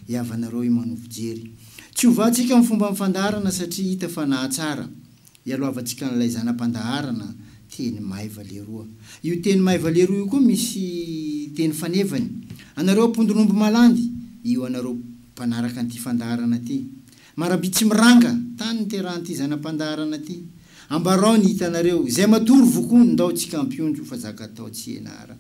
iavanareo imanovijery tsy hovatsika amin'ny fomba mifandaharana satria hita fa nahatsara ialoavatsika n'ilay zanam-pandaharana teny maiva leroa io teny maiva leroa io koa misy teny fanevany anareo ampondonombo malandy io anareo mpanaraka an'ity fandaharana ty maraby tsy miranga tany niterahan'ity zanam-pandaharana ty ambarao ny hitanareo zay matory vokony ndao tsy kampionjo fa zaka atao tsy enara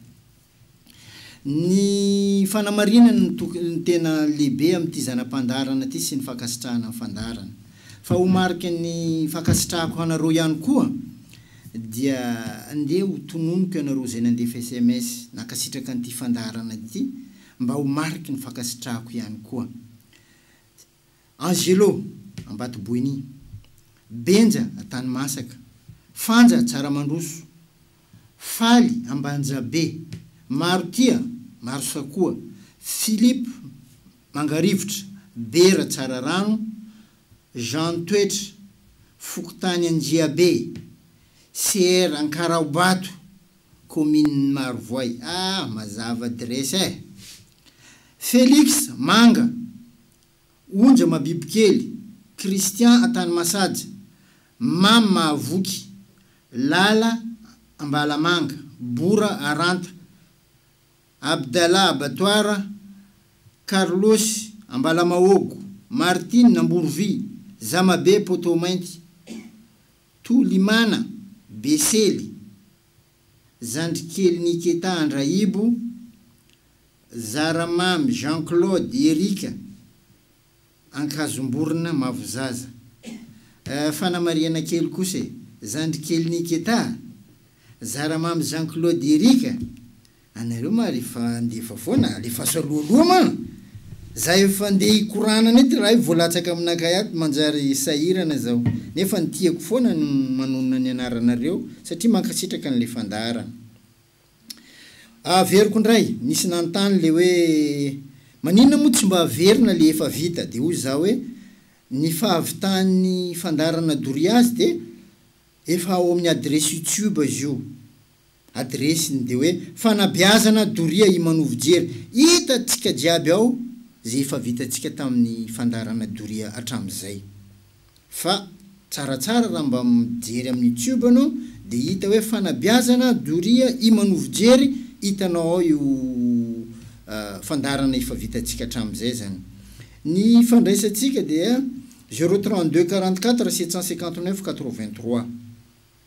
ny fanamarinana ny tena lehibe amin'ity zanam-pandaharana ty sy ny fakasitrahana ny fandaharana fa ho marika ny fakasitrahako anareo ihany koa dia andeha ho tononoko ianareo zay nandefa SMS nakasitraka an'ity fandaharana ty mba ho mariky ny fakasitrahako ihany koa Angelo Ambatoboiny Benja Atany Masaka Fanja Tsaramandroso Faly Ambanjabe Marotia Marosakoa Philippe Mangarivotra Bera Tsararano Jean Toetra Fokotany Anjiabe CR Ankaraobato commune Marovoay mazava adresse Félix Manga Onja Mabibikely Christian Atany Masaja Mama Avoky Lala Ambalamanga Bora Aranta Abdallah Abatoara Carlos Ambalamaogo Martine Nambourvi Zamabe Potomainty Tolimana Besely Zandrikely Niketa Andraibo Zaramamy Jean-Claude Erika Ankazomborona Mavozaza fanamariana kely kosa Zandrikely Niketa Zaramamy Jean-Claude Erika anareo ma rehefa andefa foana lefa salohaloha ma zay efa andeha hikorana nety raha voalatsaka aminakay ato manjary sahirana zao nefa nitiako foana manonona ny anaranareo satria mankasitraka n'le fandaharana averiko ndray nisy nanontany le hoe maninona moa tsy mba averina le efa vita de hoy za hoe ny fahavitany fandaharana Doriazy de efa ao amin'ny adresy YouTube izy io adresiny de hoe fanabeazana Doria Imanovijery hitatsika jiaby ao zay efa vitatsika tamin'ny fandaharana Doria hatram'izay fa tsaratsara raha mba mijery amin'ny YouTube anao de hita hoe fanabeazana Doria Imanovijery hitanao ao io fandaharana efa vitatsika hatram'izay zany ny fandraisantsika dia 032 44 759 83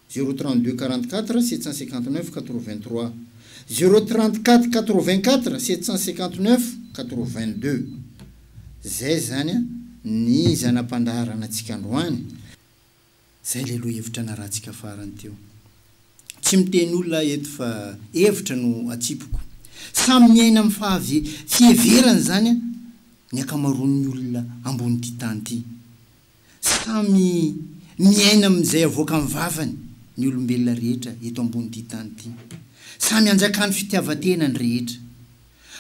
032 44 759 83 034 84 759 82 zay zany ny zanam-pandaharana antsika androany zay le loha hevitra narahantsika farany teo tsy miteny olona eto fa hevitra no atsipoko samy miaina amin'ny fieverana zany ny akamaroan'ny olona ambony tany ty samy miaina amin'izay avoaka amin'ny vavany ny olombelona rehetra eto ambony tany ty samy anjakany fitiavatena ny rehetra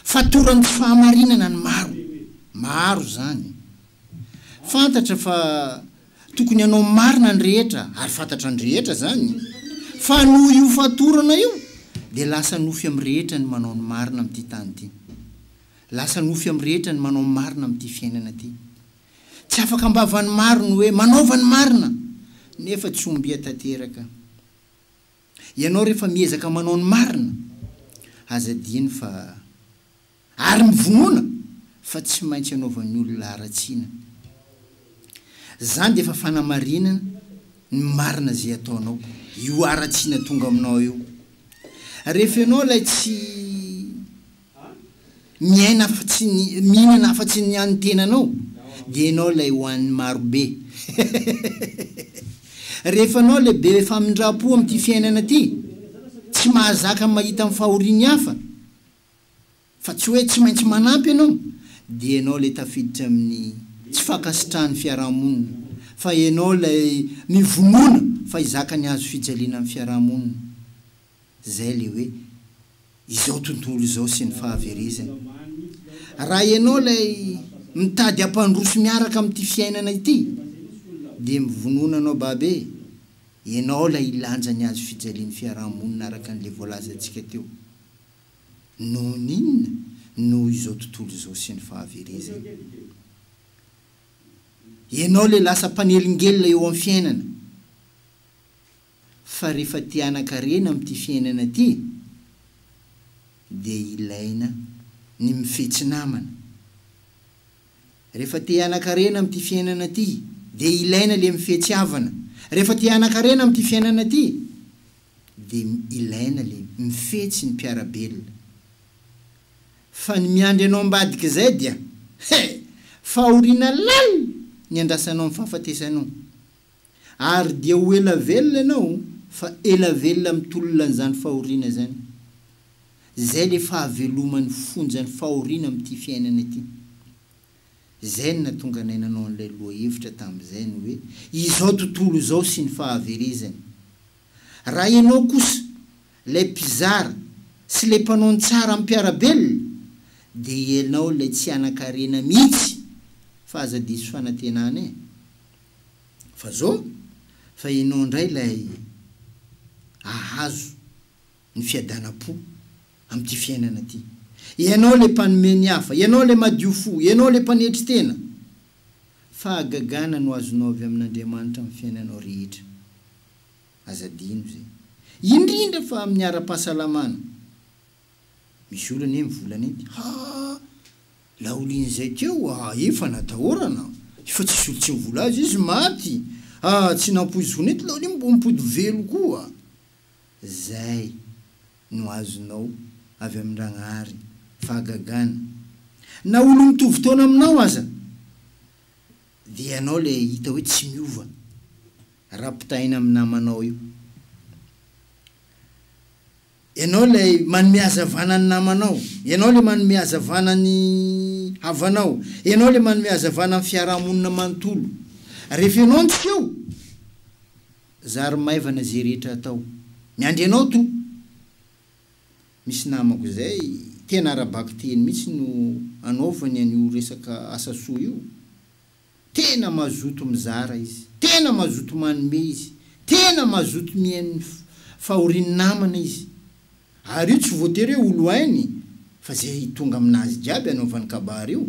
fatorany fahamarinana ny maro zany fantatra fa tokony anao marina ny rehetra ary fantatra ny rehetra zany fa noho io fatorana io de lasa nofy amin'ny rehetra ny manao ny marina amin'ity tany ty lasa nofy amin'ny rehetra ny manao marina amin'ity fiainana ty tsy afaka ambavany maro ny hoe manaova ny marina nefa tsy ombia tanteraka ianao rehefa miezaka manao ny marina azadiny fa ary mivonona fa tsy maintsy anaovan'ny olona aratsiana zany de efa fanamarinana ny marina zay ataonao io aratsiana tonga aminao io rehefa ianao lay tsy miaina fa tsy mihinana fa tsy ny any tenanao de ianao lay hoan'ny marobe rehefa anao lehibe famindrapo amin'ity fiainana ty tsy mahazaka mahita amin'ny fahoriany hafa fa tsy hoe tsy maintsy manampy ianao de ianao lay tafiditra amin'ny tsy fakasitrahan'ny fiarahamonina fa ianao lay mivonona fa izaka ny azo fijaliana amin'ny fiarahamonina zay le hoe izao tontolo izao sy ny fahaverezany raha ianao lay mitady ampandroso miaraka amin'ity fiainana ity de mivonona anao babe ianao lay ilanja ny azo fijalian'ny fiarahamonina araka an'le voalazantsika teo noho ninona noho izao tontolo izao sy ny fahaverezana. Ianao le lasa mpanelingelina eo amin'ny fiainana, fa rehefa ty anan-karena amin'ity fiainana ty dia ilaina ny mifetsy namana. Rehefa ty anan-karena amin'ity fiainana ty dia ilaina le mifetsy havana. Rehefa ty anan-karena amin'ity fiainana ty dia ilaina le mifetsy ny mpiarabelona. Fa ny miandry anao ambadika zay dia fahoriana lal ny andrasanao ny fahafatesanao, ary dia ho ela velona ianao fa ela velona mitolona n'izany fahoriana zany. Zay le fahaveloman'ny fonjany fahoriana amin'ity fiainana ity. Zay no natonga nainanao an'ilay loha hevitra tamin'izay ny hoe izao tontolo izao sy ny fahaverezany. Raha ianao kosa lay mpizara sy lay mpanao ny tsara amin'ny mpiarabelona dia ianao lay tsy anan-karena mihitsy fa aza diso fanantenana e. Fa zao fa ianao indray lay ahazo ny fiadanam-po amin'ity fiainana ty. Ianao le mpanomeny hafa, ianao le madio fo, ianao le mpanetry tena. Fa agagana no azonao avy amin'Andriamanitra amin'ny fiainanao rehetra. Azadino zay. Indrindra fa amin'ny ara-pahasalamana. Misy olona hoe mivolana ety, laolin'izay teo, efa natahorana, efa tsisy olo tsy mivola azy, izy maty, tsy nampoizony ety laoli mbo mipody velo koa. Zay no azonao avy amin'Ragnahary fahagagana. Na olo mitovy taona aminao aza dia ianao le hita hoe tsy miova, rapitaina amin'ny namanao io. Ianao le manome hazavana ny namanao, ianao le manome hazavana ny havanao, ianao le manome hazavana ny fiarahamonina manontolo. Rehefa ianao ny tsy eo, zary maivana zay rehetra atao, miandry ianao to. Misy namako zay tena arabaky teny mihitsy no anaovany an'io resaka asa soa io. Tena mazoto mizara izy, tena mazoto manome izy, tena mazoto mihaino fahorian'ny namana izy. Ary io tsy voatery hoe olo hainy fa zay tonga aminazy jiaby anaovany kabary io.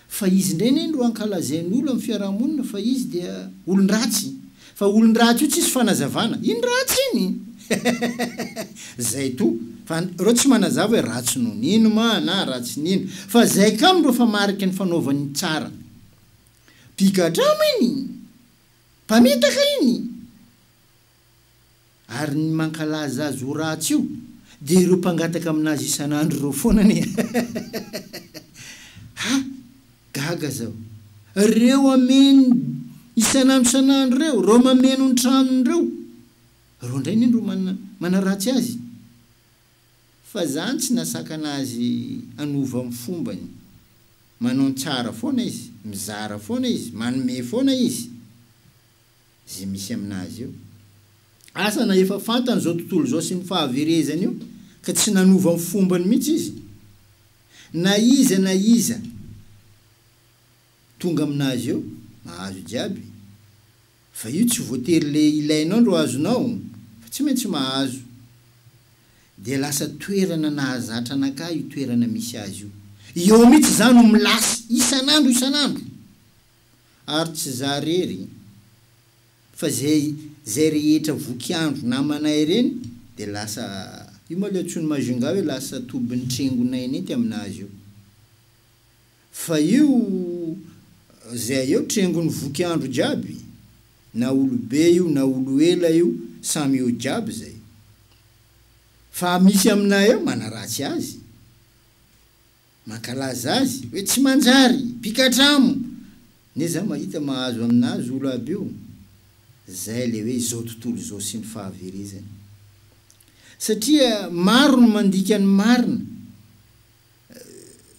Fa izy indray nendro ankalazain'ny olo amin'ny fiarahamonina fa izy dia olon-dratsy. Fa olon-dratsy io tsisy fanazavana, iny ratsy iny. Zay to, fa reo tsy manazava hoe ratsy no nino ma na ratsy nino, fa zay kam reo fa marika ny fanaovany tsara. Pikadrama iny, mpamitaka iny. Ary ny mankalaza azy ho ratsy io dia ireo mpangataka aminazy isan'andro reo foana ne. Gaga zao. Reo ameny isan'andro reo, reo mameno ny tranony reo. Reo ndray nindro mana ratsy azy. Fa zany tsy nasaka anazy anova amin'ny fombany. Manao tsara foana izy, mizara foana izy, manome foana izy. Zay misy aminazy io. Asa na efa fantany zao tontolo zao sy ny fahaverezany io ka tsy nanova amin'ny fombany mihitsy izy. Na iza tonga aminazy io mahazo jiaby. Fa io tsy voatery le ilainao ro azonao, fa tsy maintsy mahazo. Dia lasa toerana nahazatra anakay io toerana misy azy io. Eo mihitsy zany no milasy isan'andro. Ary tsy za rery. Fa zay rehetra vokiandro namanay reny dia lasa io moa le antsony mazonga hoe lasa tobin'ny trengonay nety aminazy io. Fa io zay eo trengon'ny vokiandro jiaby, na olo be io na olo ela io samy eo jiaby zay. Fa misy aminay eo manaratsy azy, mankalaza azy hoe tsy manjary, pikadramo. Neza mahita mahazo aminazy olo aby io. Zay le hoe izao tontolo izao sy ny fahaverezany. Satria maro no mandika ny marina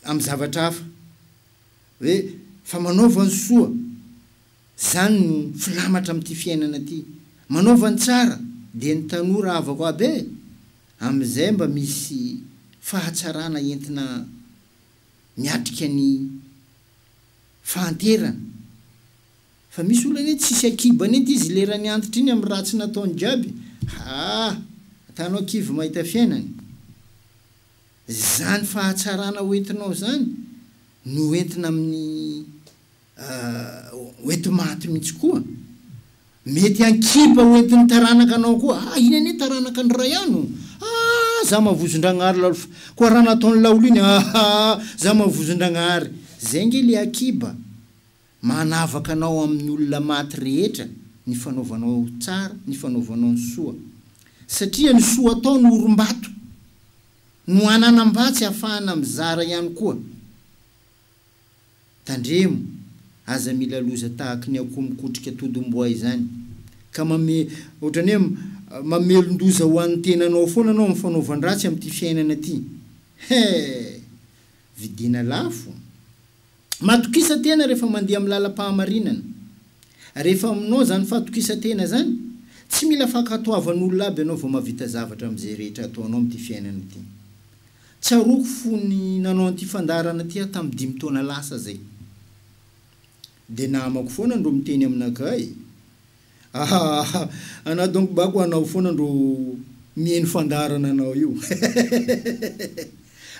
amin'ny zavatra hafa. Hoe fa manaova ny soa, zany no filamatra amin'ity fiainana ty. Manaova ny tsara dia ny tanora avako aby amin'izay mba misy fahatsarana entina miatrika ny fahanterana. Fa misy olona ny tsisy akibany ety izy lera ny antitra iny amin'ny ratsy nataony jiaby. Atanao kivy mahita fiainany. zany fahatsarana oentinao zany no entina amin'ny oento maty mihitsy koa mety ankipa oentiny taranaka anao koa iny ane taranaka ny ray ano za mavozon-dragnahary lalo koa raha nataony laolo iny za mavozon-dragnahary zay nge le akiba manavaka anao amin'ny olona maty rehetra ny fanaovanao tsara ny fanaovanao ny soa satria ny soa atao ny orom-bato no ananam-batsy ahafahana mizara ihany koa tandremo aza mila loza tahaka ny akoho mikotrika todomboay zany ka ohatrany hoe mamelon-doza ho an'ny tenanao foana anao mifanaovan-dratsy amin'ity fiainana ty vidina lafo matokisa tena rehefa mandeha amin'ny lalam-pahamarinana rehefa aminao zany fahatokisa tena zany tsy mila fankatoavan'olona aby ianao vao mahavita zavatra amin'izay rehetra ataonao amin'ity fiainana ity tsaroko fony nanao an'ity fandarana ty tamin'ny 5 taona lasa zay de namako foana andro miteny aminakay ana donc bako anao foana andro mieny fandarana anao io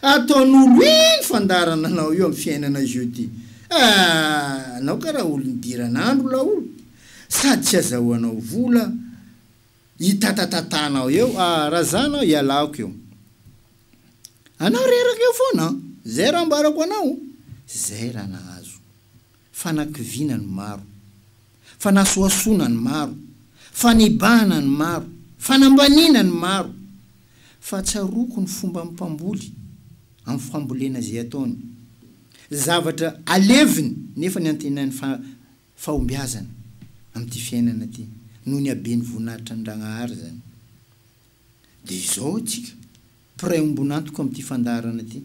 ataon'olo iny fandarana anao io amin'ny fiainana jeudi anao karaha olon-diranandro laolo sady tsy azahoanao vola hitatatanao eo raha zanao ialako eo anao reraka eo foana zay raha ambarako anao zay raha nahazo fanakiviana ny maro fanasoasona ny maro fanibana ny maro fanambanina ny maro fa tsaroko ny fomba mpamboly amin'ny fambolena zay ataony zavatra aleviny nefa ny antenany fahombiazana amin'ity fiainana ty noho ny abeny voninahitra ny Ndragnahary zany de izao tsika pray ombonantoko amin'ity fandarana ty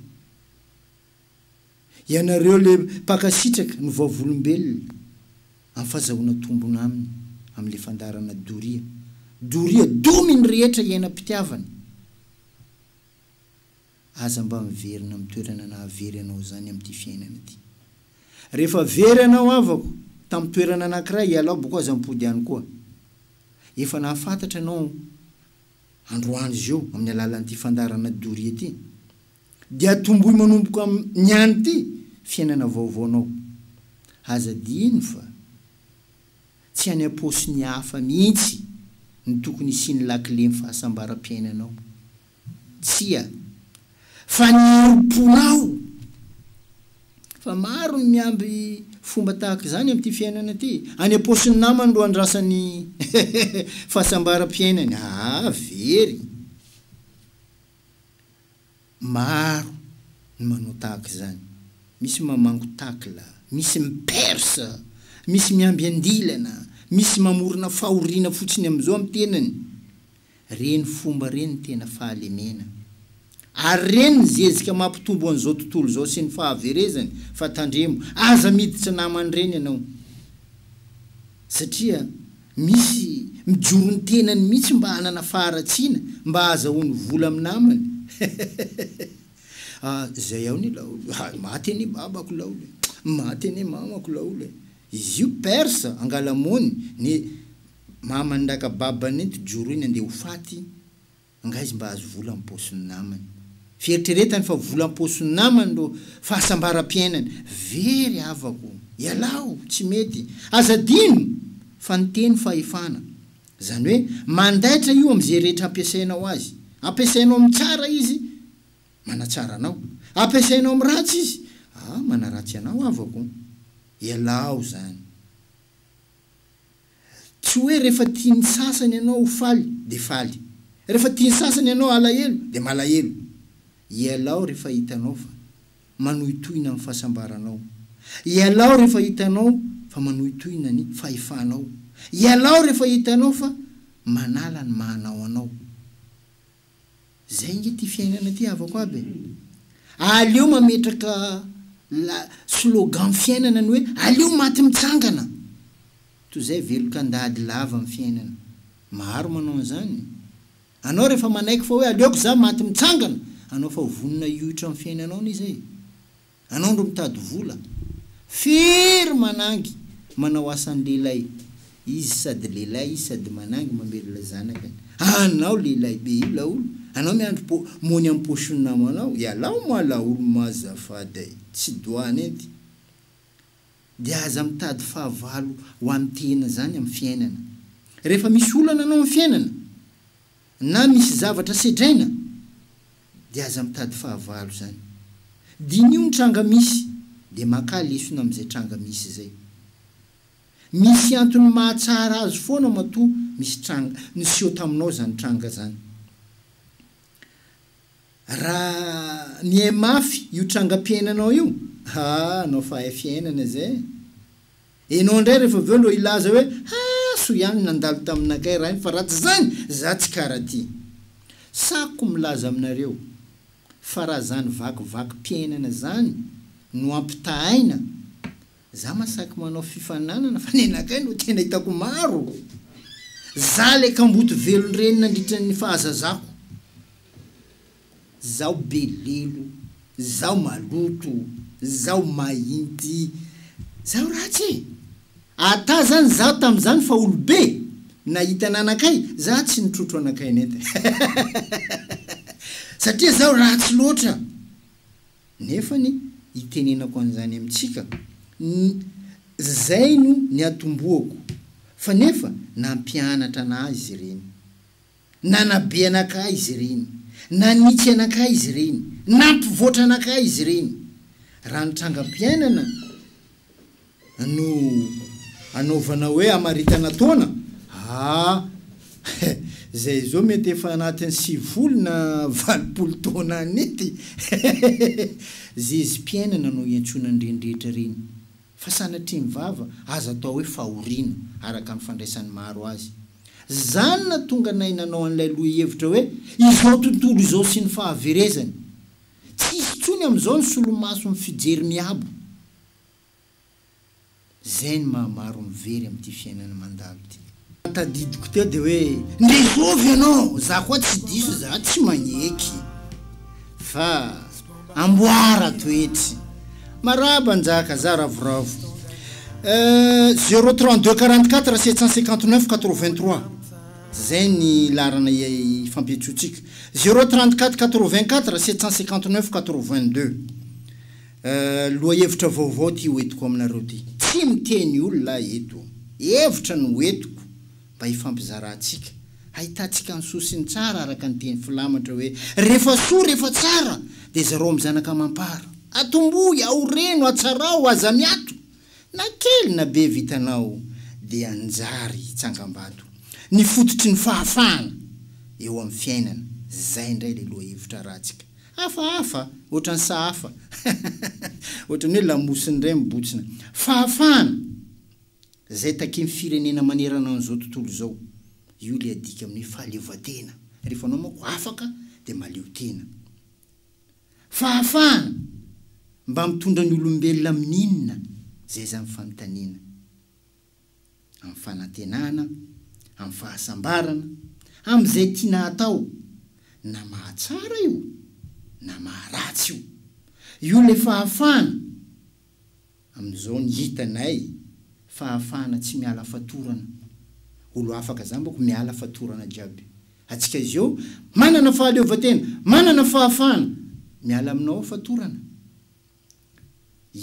ianareo le pakasitraka ny vavolombelona amin'ny fahazahoana tombona aminy amin'le fandarana doria domy ny rehetra iainam-pitiavany aza mba miverina amin'ny toerana nahavery anao zany amin'ity fiainana ty rehefa very anao avako tamin'ny toerana anankiray ialao boko aza mipody ihany koa efa nahafantatra anao androany zio amin'ny alalan'ity fandarana doria ty dia atomboy manomboka amin'ny any ty fiainana vaovaonao aza diny fa tsy any aposy ny hafa mihitsy ny tokony sy ny lakile ny fahasambaram-piainanao tsia fa ny romponao fa maro ny miamby fomba tahaka zany amin'ity fiainana ty any aposy ny namany ro andrasany fahasambaram-piainany very maro ny manao tahaka zany misy mamango takla misy mipersa misy miamby andilana misy mamorona fahoriana fotsiny am'izao amin'ny tenany reny fomba reny tena fahalemena ary reny ny zezika mampitombo an'izao tontolo zao sy ny fahaverezany fa tandremo aza miditra namany reny ianao satria misy mijoro ny tenany mihitsy mba hanana faharatsiana mba azahoany vola amin'ny namany zay ao ny laolo maty ane babako laolo maty ane mamako laolo izy io persa angalamony ny mamany ndraka babany eny tijoro iny andeha ho faty angaizy mba azo vola amin'ny posiny namany fieritreretany fa vola amin'ny posiny namany ro fahasambaram-piainany very avako ialao tsy mety aza dino fa nyteny fahefana zany hoe mandaitra io amin'izay rehetra ampiasainao azy ampiasainao amin'ny tsara izy manatsara anao ampiasainao amin'ny ratsy izy manaratsy anao avako ialao zany tsy hoe rehefa tiany sasany ianao faly de faly rehefa tiany sasany ianao alahelo de malahelo ialao rehefa hitanao fa manohitohina amin'ny fahasambaranao ialao rehefa hitanao fa manohitohina ny fahefanao ialao rehefa hitanao fa manala ny mahanao anao zay nge ty fiainana ty avako aby aleo mametraka slogan fiainana ny hoe aleo maty mitsangana to zay velokandady lava amin'ny fiainana maro manao an'izany anao rehefa manaiky fa hoe aleoko za maty mitsangana anao fa vonina iotra amin'ny fiainanao ny zay anao ndro mitady vola firy manangy manao asan'ny lehilahy izy sady lehilahy izy sady manangy mamelona zanaka anao lehilahy be io laolo anao miandro mony amin'ny pochony namanao ialao moala olo mazafady tsy doany ety dia aza mitady fahavalo ho amin'ny tena zany amin'ny fiainana rehefa misy olana anao amin'ny fiainana na misy zavatra sedraina dia aza mitady fahavalo zany dinio ny tranga misy dia maka lesona amin'izay tranga misy zay misy antony mahatsara azy foana matoa misy tranga niseho taminao zany tranga zany raha mihe mafy io trangam-piainanao io anao fa hay fiainana zay enao indray rehefa aveo lo ilaza hoe so ihany nandalo taminakay raha iny fa ratsy zany za tsy karaha ty sako milaza aminareo fa raha zany vakivakim-piainana zany no ampitahaina za masaky manao fifananana fa nenakay no tena hitako maro za le kamboto velon-dreny nandritra ny fahazazako zao belelo zao maloto zao mainty zao ratsy ata zany zaho tamin'izany fa olobe nahita nanakay za tsy nitrotro anakay nety satria zao ratsy loatra nefany itenenako an'izany amintsika zay no ny atomboako fa nefa nampianatra anazy izy ireny nanabe anakay izy ireny nanitsy anakay izy ireny nampivoatra anakay izy ireny raha nitrangam-piainana no anaovana hoe amaritana taona zay zao mety efa anatin'ny 9 na 20 taona nety zezim-piainana no iantsoana ndrendrehetra reny fa sanatria mivava aza atao hoe fahoriana araka ny fandraisan'ny maro azy zany na tonga nainanao an'ilay loha hevitra hoe izao tontolo izao sy ny fahaverezany tsisy tsony amin'izao ny solomaso ny fijery miabo zay ny mahamaro mivery amin'ity fiainana mandalo ty tadidiko teo dia hoe ndresovy ianao za koa tsy diso za tsy magneky fa amboara toetry maraba njaka za ravoravo 032 44 759 83 zay ny larana fampiatsotsika 034 84 759 82 loha hevitra vaovao ty hoetiko aminareo ty tsy miteny olona eto hevitra no hoetiko mba hifampizarantsika ahitantsika ny sosiny tsara araka ny teny filamatra hoe rehefa soa rehefa tsara dia zareo mizanaka mampara atomboy aoreno atsarao aza miato na kely na be vitanao dia anjary tsangam-bato ny fototry ny fahafahana eo amin'ny fiainana zay indray le loha hevitra ratsika hafahafa ohatrany sahafa ohatrany hoe lamosiny indray mibotsina fahafahana zay take ny firenena manerana an'izao tontolo zao io le adika amin'ny fahaleovan-tena rehefa anao mako afaka dia maleo tena fahafahana mba mitondra ny olombelona amin'inona zay zany fanontaniana amin'ny fanantenana amin'ny fahasambarana amin'izay tiana atao na mahatsara io na maharatsy io le fahafahana amin'izao ny hitanay fahafahana tsy miala fatorana olo afaka zany mbako miala fatorana jiaby atsika izy eo manana fahaleovan-tena manana fahafahana miala aminao fatorana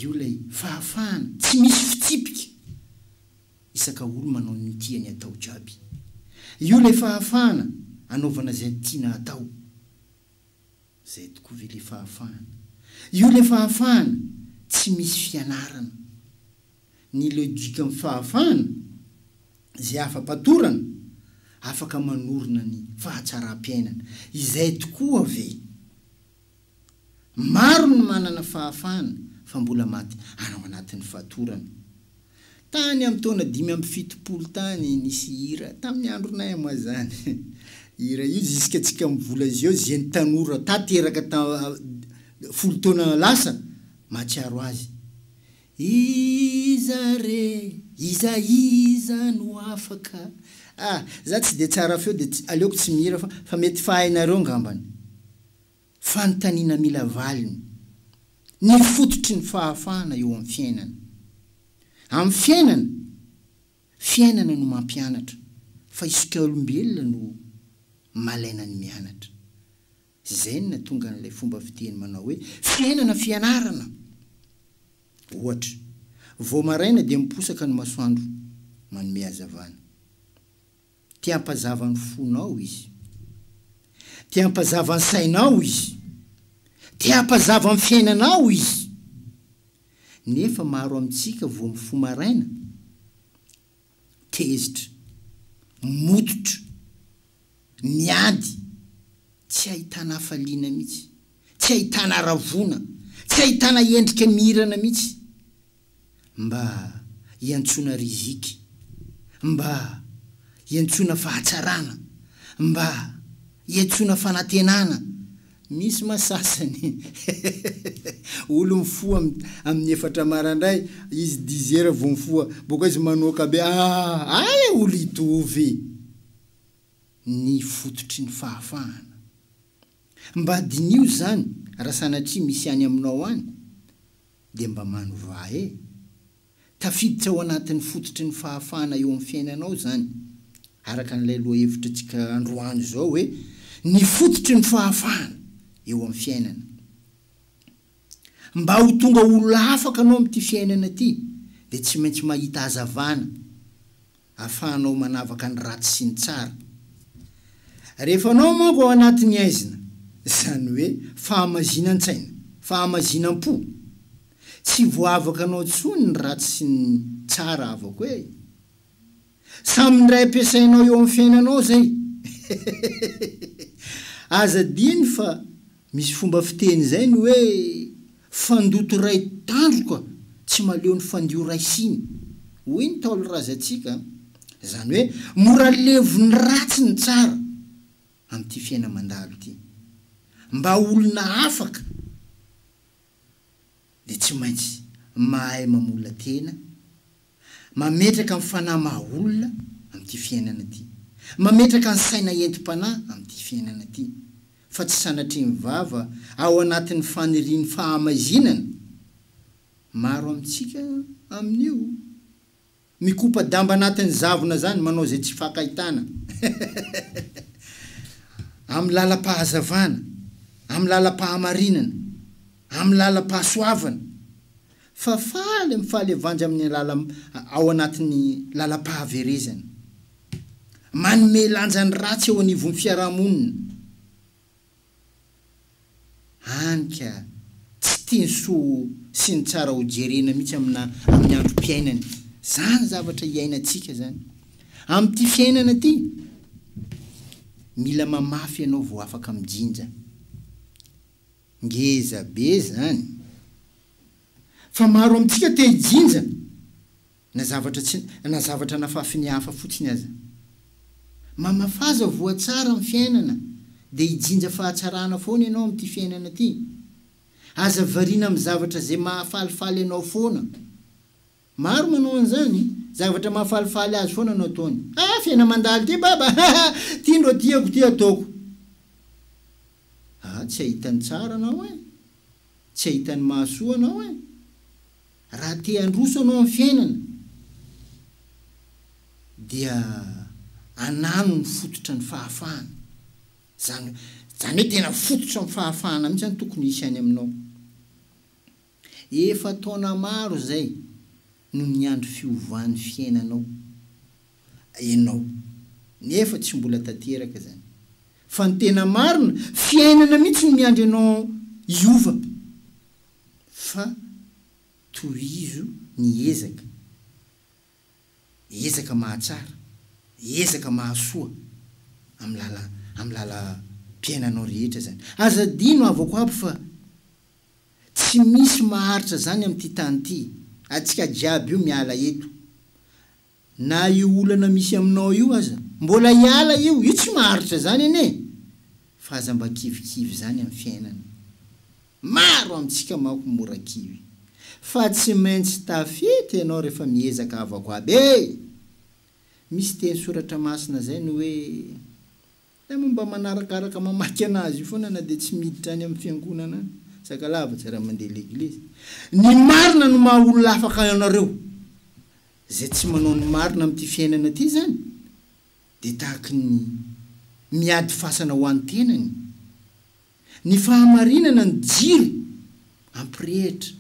io lay fahafahana tsy misy fitsipika isaka olo manao ny tiany atao jiaby io lay fahafahana anaovana zay tiana atao zay tokoa ve le fahafahana io le fahafahana tsy misy fianarana ny logika amin'ny fahafahana zay afa-patorana afaka manorina ny fahatsaram-piainana izay tokoa ve maro ny manana fahafahana fa mbola maty anao anatin'ny fatorana tany amin'ny taona 570 tany nisy hira tamin'ny andronay moa zany hira io ziska tsika mivola izy eo zay ny tanora tateraka 10 taona lasa matsiaro azy iza re iza no afaka za tsy de tsara feo de aleoko tsy mihira fa mety fahainareo ngambany fanontaniana mila valiny ny fototry ny fahafahana eo amin'ny fiainana no mampianatra fa isika olombelona no malaina ny mianatra zay na tonga n'ilay fomba fiteny manao hoe fiainana fianarana ohatra vao maraina dia miposaka ny masoandro manome hazavana tia hampazava ny fonao izy tia hampazava ny sainao izy tia hampazava ny fiainanao izy nefa maro amintsika vao mifo maraina tezitra mototra miady tsy ahitana hafaliana mihitsy tsy ahitana ravona tsy ahitana endrika mirana mihitsy mba hiantsona riziky mba hiantsona fahatsarana mba hiantsona fanantenana misy masasany olo mifoa amin'ny efatra marandray izy 10 heures vao mifoa boka izy manoaka be ay olo itovy ny fototry ny fahafahana mba dinio zany raha sanatria misy any aminao any dia mba manova tafiditra ao anatin'ny fototry ny fahafahana eo amin'ny fiainanao zany araka n'ilay loha hevitra tsika androany zao hoe ny fototry ny fahafahana eo amin'ny fiainana mba ho tonga olona afaka anao amin'ity fiainana ity dia tsy maintsy mahita hazavana ahafahanao manavaka ny ratsy sy ny tsara rehefa anao manko ao anatin'ny aizina zany hoe fahamazina-tsaina fahamazinam-po tsy voavaka anao tsony ny ratsy sy ny tsara avako samy ndray ampiasainao eo amin'ny fiainanao zay aza diny fa misy fomba fiteny zay ny hoe fandoto ray tandroka tsy maleo ny fandio ray siny hoy ny taolo razantsika zany hoe mora levo ny ratsy ny tsara amin'ity fiaina mandalo ity mba olona afaka dia tsy maintsy mahay mamola tena mametraka amin'ny fanahy maha-olona amin'ity fiainana ity mametraka ny saina entim-panahy amin'ity fiainana ity fa tsy sanatria mivava ao anatin'ny faniriany fahamazinana maro amintsika amin'io mikopa damba anatin'ny zavona zany manao zay tsy fakahitana amin'ny lalam-pahazavana amin'ny lalam-pahamarinana amin'ny lalam-pahasoavana fa faly mifaly avanjy amin'ny ao anatin'ny lalam-pahaverezana manome lanjany ratsy eo anivon'ny fiarahamonina hanika tsy tenso sy ny tsara ho jerena mihitsy amin'ny androm-piainany zany zavatra hiainantsika zany amin'ity fiainana ity mila mamafy ianao vao afaka mijinja ngeza be zany fa maro amintsika te hijinja na zavatra nafafy ny hafa fotsiny aza mamafaza voatsara amin'ny fiainana dia hijinja fahatsarana foana ianao amin'ity fiainana ity aza variana amin'ny zavatra zay mahafalifaly ianao foana maro manao an'izany zavatra mahafalifaly azy foana anao ataony fiaina mandalo ty baba tia ndro tiako ty ataoko tsy ahitany tsara anao tsy ahitany mahasoa anao raha te handroso anao amin'ny fiainana dia anano ny fototra ny fahafahana zany hoe tena fototra ny fahafahana mihitsy zany tokony hisy any aminao efa taona maro zay no ny andro fiovan'ny fiainanao ianao nefa tsy mbola tanteraka zany fa ny tena marina fiainana mihitsy no miandry ianao iova fa tohizo ny ezaka mahatsara ezaka mahasoa amin'ny lala mpiainanao rehetra zany aza dino avako aby fa tsy misy maharitra zany amin'ity tany ity atsika jiaby io miala eto na io olana misy aminao io aza mbola hiala io tsy maharitra zany ene fa aza mba kivikivy zany amin'ny fiainana maro amintsika manko mora kivy fa tsy maintsy tafety ianao rehefa miezaka avako aby misy teny soratra masina zay ny hoe mba manarakaraka mamaky anazy io foana na dia tsy miditra any amin'ny fiangonana sakalavatsy raha mandeha l'eglizy ny marina no maha olona afaka ianareo zay tsy manao ny marina amin'ity fiainana ity zany dia tahaky ny miady fasana ho any tenany ny fahamarinana ny jiro ampirehitra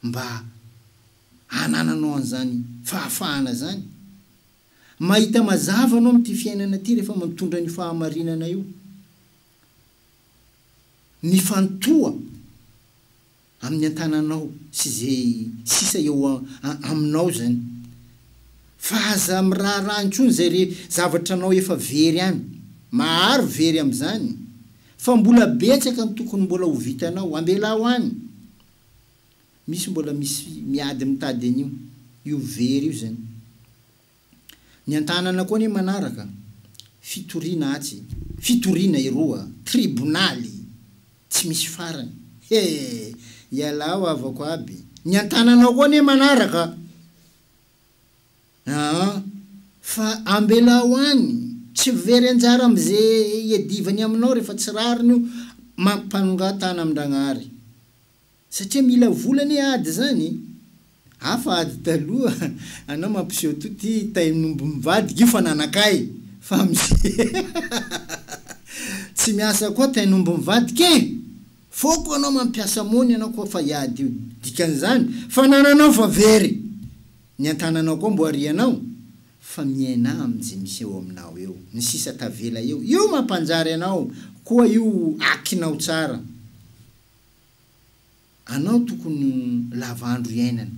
mba hanananao an'izany fahafahana zany. Mahita mazava anao am'ty fiainana ty rehefa mitondra ny fahamarinana io. Ny fantoa amin'ny antananao sy zay sisa eo aminao zany. Fa aza miraharantsony zay zavatra anao efa very any. Maharo very am'izany. Fa mbola betsaka ny tokony mbola ho vitanao, ambelao any. Misy mbola misy miady mitady an'io, io very io zany. Ny antanana koa ny manaraka, fitoriana atsy, fitoriana eroa, tribonaly, tsy misy farany. Ialao avako aby. Ny antananao koa ny manaraka, fa ambelao any. Tsy very anjara am'izay edivany aminao rehefa tsy rariny io mampanongatana amin-dragnahary. Satria mila volany ady zany. Hafa ady taloha anao mampiseho ty tainombo mivadiky io fa nanakay. Fa tsy miasa koa tainombo mivadiky. Foko anao mampiasa mony anao koa fa iady io. Dikan'izany fa nananao fa very. Ny antananao koa mbo arianao. Fa miaina amin'izay misy eo aminao eo. Ny sisa tavela eo. Io mampanjary anao. Koa io akinao tsara. Anao tokony lavandro iainana.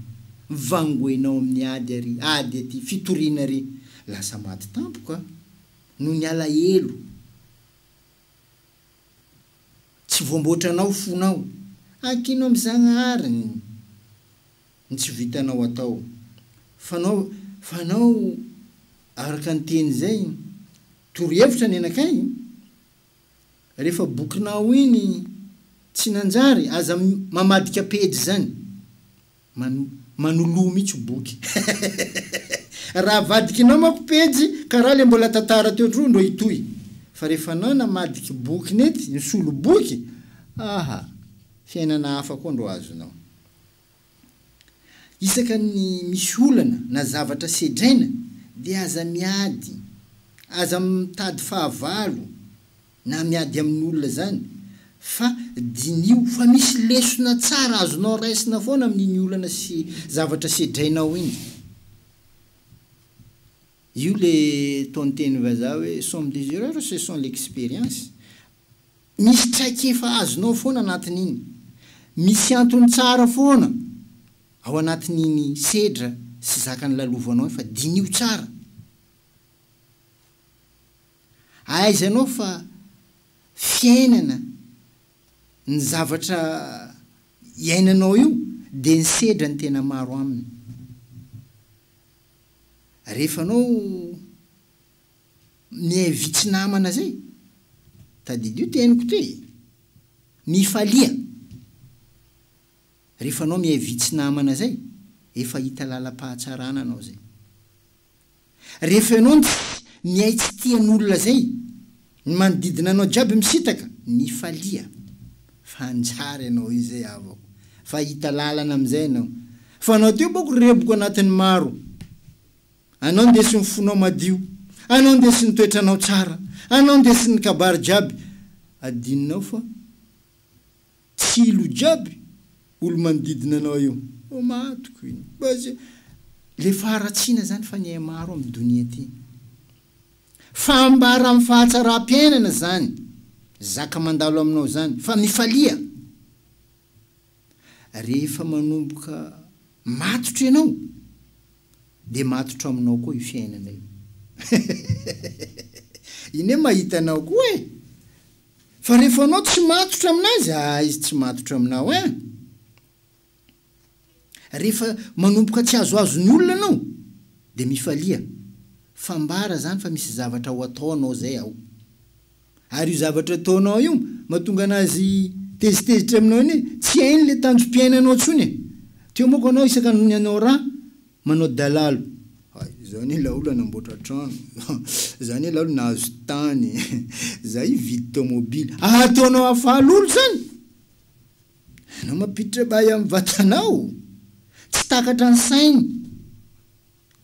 Vangoenao amin'ny ady ary. Ady aty fitoriana ary. Lasa maty tampoka. No ny alahelo. Tsy voambotranao fonao. Akinao am'Zagnahary. Ny tsy vitanao atao. Fanao araka ny teny zay torohevitra ny anakay rehefa bokinao iny tsy nanjary aza mamadika pejy zany manoloa mihitsy boky. Raha vadikinao mako pejy karaha le mbola tantara teo tro ndo hitoy. Fa rehefa anao namadiky boky nety nisolo boky fiainana hafa koa ndo azonao. Isaka ny misy olana na zavatra sedraina dia aza miady, aza mitady fahavalo na miady amin'olona zany. Fa dinio fa misy lesona tsara azonao raisina foana amin'iny olana sy zavatra sedrainao iny. Io le tonteny vazaha hoe somme des erreurs ce sont l'expérience. Misy traikefa azonao foana anatin'iny. Misy antony tsara foana ao anatin'iny sedra sy zakany lalovanao fa dinio tsara. Aizanao fa fiainana ny zavatra iainanao io dia ny sedra ny tena maro aminy. Rehefa anao mihavitsy namana zay, tadidio teniko ty, mifalia. Rehefa anao mihavitsy namana zay, efa hita lalam-pahatsarana anao zay. Rehefa anao mihay tsy tian'olona zay, ny manodidina anao jiaby misitaka, mifalia. Fa anjary anao izay avako. Fa hita lalana am'izay anao. Fa anao teo boko reboko anatin'ny maro. Anao ndesy ny fonao madio. Anao ndesy ny toetranao tsara. Anao ndesy ny kabary jiaby. Adininao fa tsilo jiaby olo manodidina anao io. Matoko iny. Bazy le faharatsiana zany fa ny maro amin'ny donia ty. Fambara amin'ny fahatsaram-piainana zany. Zaka mandalo aminao zany. Fa mifalia. Rehefa manomboka matotra ianao, dia matotra aminao koa io fiainana io. Iny mahita anao koa e. Fa rehefa anao tsy matotra aminazy, izy tsy matotra aminao e. Rehefa manomboka tsy azoazo ny olona anao, dia mifalia. Fambara zany fa misy zavatra ho ataonao zay ao. Ary io zavatra ataonao io, mahatonga anazy tezitezitra aminao iny, tsy hainy le tanjom-piainanao tsony. Teo moko anao isaka ny anao raha, manao dalalo. Zany la olo namboatra trano. Zany la olo nahazo tany. Zay vidy tomobily. Ataonao afaly olo zany. Anao mampiditra bay amin'ny vatanao. Tsy takatra ny sainy.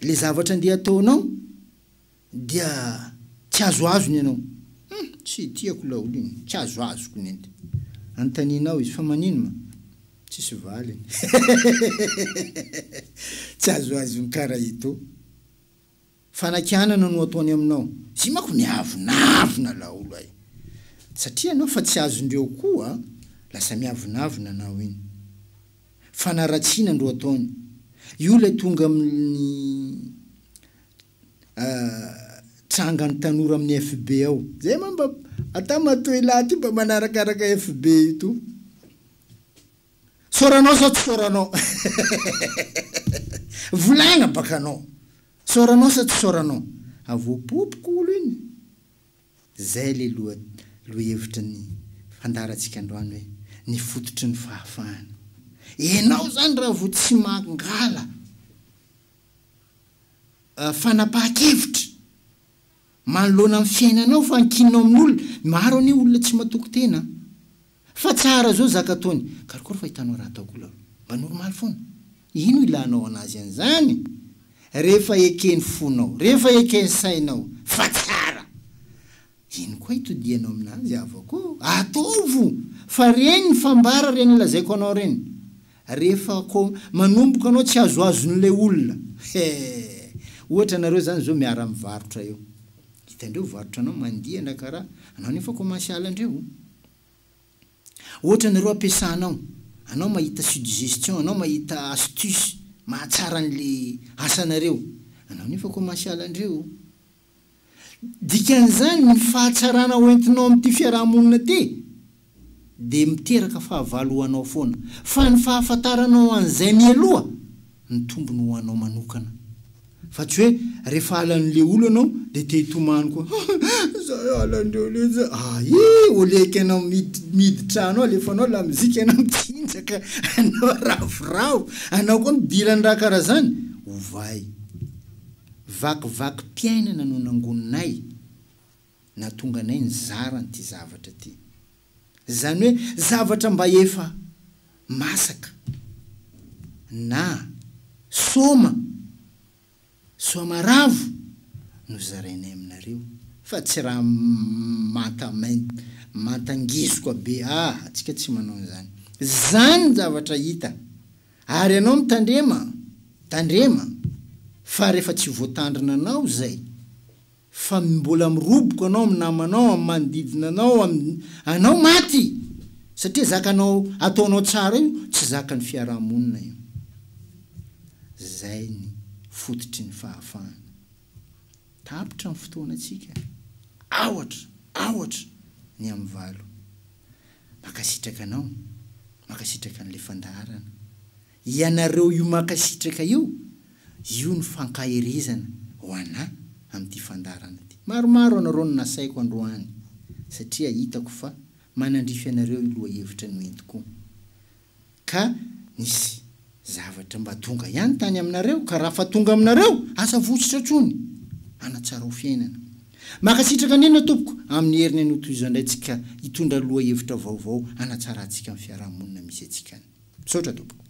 Le zavatra andeha ataonao dia tsy azoazony ianao. Tsy tiako la olo iny. Tsy azoazoko nety. antaninao izy fa maninoma tsisy valiny tsy azoazony karaha ito fanakianana no ataony aminao sy manko miavonavina la olo ay satria anao fa tsy azondreo koa lasa miavonavina anao iny fanaratsiana andro ataony io lay tonga amin'ny trangany tanora amin'ny FB ao zay mba ata matoy laha ty mba manarakaraka FB ito soranao sa tsy soranao volagna baka anao soranao sa tsy soranao avoapopoko olo iny zay le loha hevitra ny fandaratsika androany hoe ny fototry ny fahafahana enao zany raha vo tsy mangala fanapaha-kevitra manoloana amin'ny fiainanao fa ankinao amin'olona maro any olona tsy matoko tena fa tsara zao zaka taony karakory fa hitanao raha ataoko olo mba normaly foana ino ilanao anazy an'izany rehefa ekeny fonao rehefa ekeny sainao fa tsara ino koa hitodianao aminazy avako ataovo fa reny ny fambara reny lazaiko anao reny rehefa ko manomboka anao tsy azoazon'le olona ohatra nareo zany zao miara mivarotra eo hitandreo varotra anao mandia na karaha anao nefa commercial andreo ohatra nareo ampiasanao anao mahita suggestion anao mahita astuce mahatsara an'le asanareo anao nefa commercial andreo dikan'izany ny fahatsarana hoentinao amin'ity fiarahamonina ty de miteraka fahavalo hoanao foana fa ny fahafantaranao an'izay mialoha ny tombony ho anao manokana fa tsy hoe rehefa alan'le olo anao de te hitomany koa zay alandreo le za oleka anao miditra anao alefa anao la mizika anao mitsinjaka anao ravoravo anao koa midirany raha karaha zany ovay vakivaky mpiainana no nangoninay na tonga anay ny zarany ty zavatra ty zany hoe zavatra mba efa masaka na soma ravo no zarainay aminareo fa tsy raha matangizoko be atsika tsy manao zany zany zavatra hita ary anao mitandrema fa rehefa tsy voatandrina anao zay fa mbola miroboko anao amin'ny namanao amin'ny manodidina anao anao maty satria zakanao ataonao tsara io tsy zaka ny fiarahamonina io zay ny fototry ny fahafahana tapitra ny fotoanatsika awatra ny amin'ny valo makasitraka anao makasitraka an'le fandaharana ianareo io makasitraka io ny fankahirizana ho ana amin'ity fandarana ty maromaro anareo no nasaiko androany satria hitako fa manandrify anareo loha hevitra ny entiko ka nisy zavatra mba tonga ihany tany aminareo ka raha fa tonga aminareo asa votsitra trony anatsara ho fiainana makasitraka nena tompoko amin'ny heriny anotoizandraytsika hitondra loha hevitra vaovao anatsara atsika amin'ny fiarahamonina misy atsika misaotra tompoko